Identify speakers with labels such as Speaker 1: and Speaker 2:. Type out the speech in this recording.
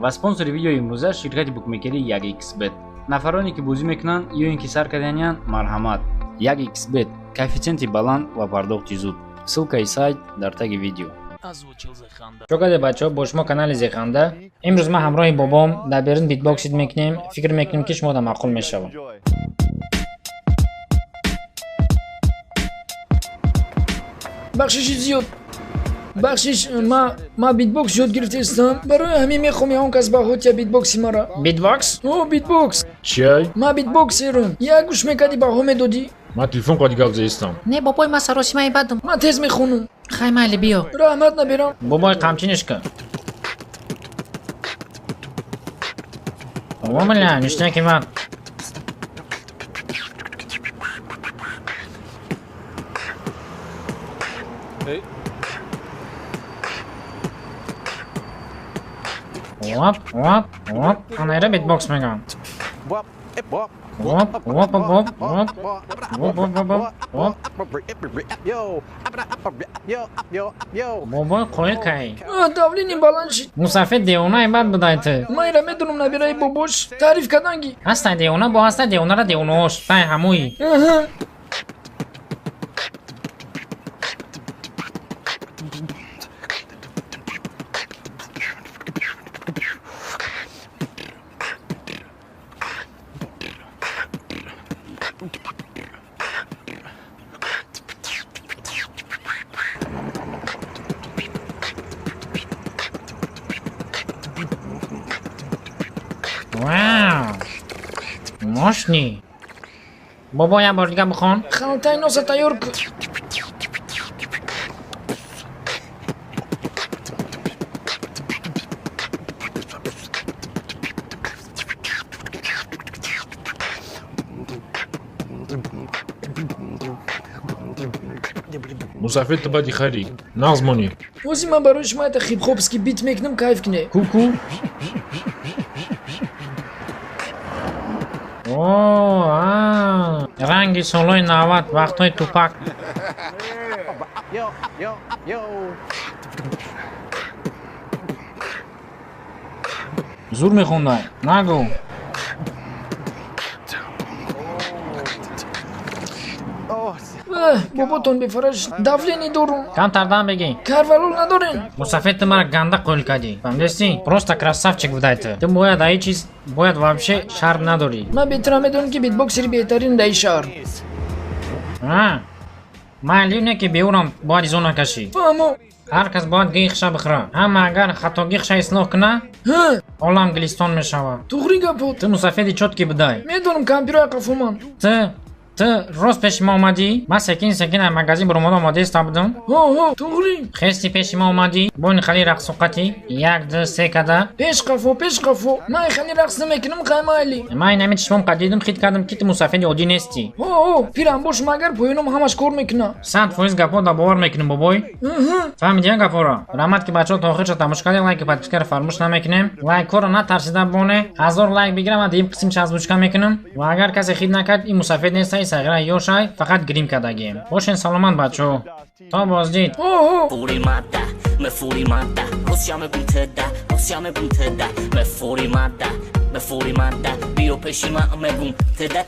Speaker 1: ва спонсори видеои имрӯза ширкати букмекери 1xbet. нафароне ки бозӣ мекунанд ё ин ки сар карданиянд, марҳамат. 1xbet коэффициенти баланд ва пардохти зуд. ссилкаи сайт дар таги видео.
Speaker 2: чӯкаде бачаҳо, бо шумо канали Зеханда. имрӯз ман ҳамроҳи бобом дар берун битбоксид мекунем. фикр мекунем ки шумода маъқул мешавад.
Speaker 3: бахшиши зиёд. бахшиш, ма битбокс ёд гирифтаистам. барои ҳамин мехоҳам он кас баҳотия битбокси мара.
Speaker 2: Битбокс?
Speaker 3: О, битбокс.
Speaker 4: Чай?
Speaker 3: Ма битбоксерам. Як гӯш мекарди баҳо медодӣ?
Speaker 4: Ман телефон қоди гап застам.
Speaker 5: Не бобой, ман саросимаи бадам.
Speaker 3: Ман тез мехонам.
Speaker 5: Хай майли биё.
Speaker 3: раҳмат наберам.
Speaker 2: бобой қамчинишка. вомиля ништяки ман. Оп, анайра битбокс мегам. Оп. бобой қои кай.
Speaker 3: давлени баланд шид.
Speaker 2: мусафед девонаи бад будайти.
Speaker 3: ман инра медонам набираи бобош таъриф карданги.
Speaker 2: ҳастай девона бо ҳастай девонара девонаош тай ҳамои. вау мошни. бобо як бор дига бихон.
Speaker 3: халтаи носа тайёр кун.
Speaker 4: мусафед ты бади хари. нағз монӣ.
Speaker 3: ҳозир ман барои шумо ята хип-хопский бит мекунам, кайф кунед.
Speaker 4: Ку-ку.
Speaker 2: ранги солҳои 90 вақтҳои тупак. зур мехондай нагӯ.
Speaker 3: боботон бефараш давлени дорум.
Speaker 2: камтардан бегӣ.
Speaker 3: карвалол надорен.
Speaker 2: мусафед ты мара ганда қӯл кардӣ. фаҳмидастӣ? просто красавчик будай ты. Ты бояд аи чиз бояд вообще шарм надорӣ.
Speaker 3: ман беҳтарам медонам ки битбоксери беҳтарин дар ин шаҳр.
Speaker 2: майли не ки беурам бояд изо накашӣ.
Speaker 3: фаҳмо.
Speaker 2: ҳар кас бояд гиқша бихӯра. ҳама агар хато гиқша ислоҳ куна, олам гилистон мешавад.
Speaker 3: туғри гапот.
Speaker 2: ты мусафеди чотки будай.
Speaker 3: медонам кампюраи қафоман.
Speaker 2: ты рост пеши ма омадӣ? ман секин аз магазин баромада омода иста будам.
Speaker 3: туғри.
Speaker 2: хести пеши ма омадӣ? бони хали рақсоқатӣ? 1 2 3 када.
Speaker 3: пеш қафо. ман хали рақс намекунам, қай майли.
Speaker 2: ман инами чишмом қадидам хит кардам ки ту мусафеди оддӣ нестӣ.
Speaker 3: пирам бош, магар поёном ҳамаш кор мекуна.
Speaker 2: 100% гапо да бовар мекунем бобой. фаҳмидӣ як гапоро? раҳмат ки бачаҳо то охирша тамошо кардед. лайк подпискаро фаромӯш намекунем. лайкҳоро натарсида боне. 1000 лайк бигирам ва дигим қисмча озвучка мекунам. ва агар касе хит накард, ин мусафед неста, сағира ёшай, фақат грим кардагием. бошен саломат бачаҳо. то боздид.
Speaker 6: Me furimata, possiamo puntada, me furimata, biro peshima me gum, teda.